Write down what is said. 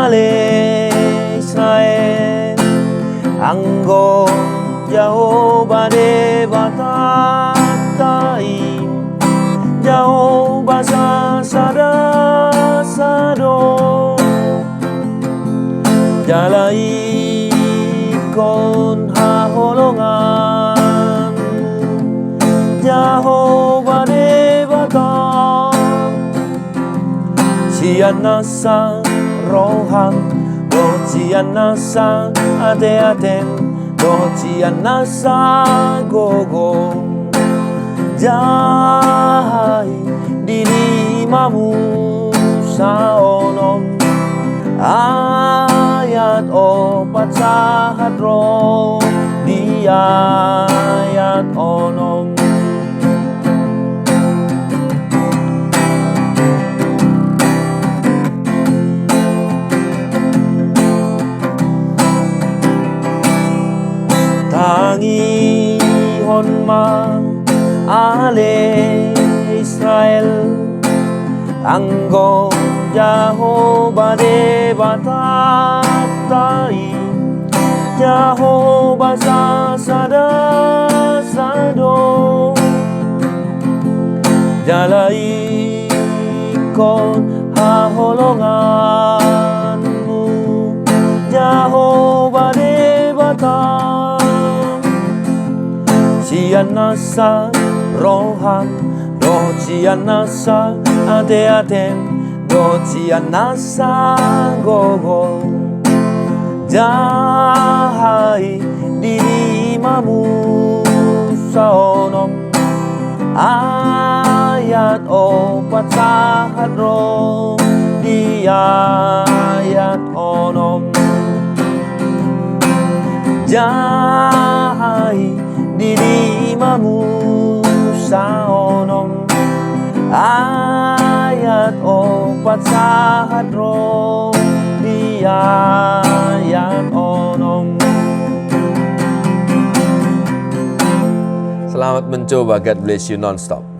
Ale Israel Anggo Jehovah Devatatayim Jehovah Sasada Jalai kon haholongan Jehovah Devata Sian nasa rohang Sian nasa ate-aten Sian nasa gogong Jahai dirimamu sa onom Ayat opat sa hadro di ayat onom Tangi honmang Ale Israel Anggo Jehovah Devatatayim Jehovah Sasada Jalai kon haholonganmu Jehovah Devata Sian nasa rohang Sian nasa ate-aten Sian nasa gogong Jahai dirimamu sa onom Ayat opat sa hadro di ayat onom Jahai dirimamu sa onom Ayat opat sa hadro di ayat onom. Selamat mencoba, God bless you non-stop.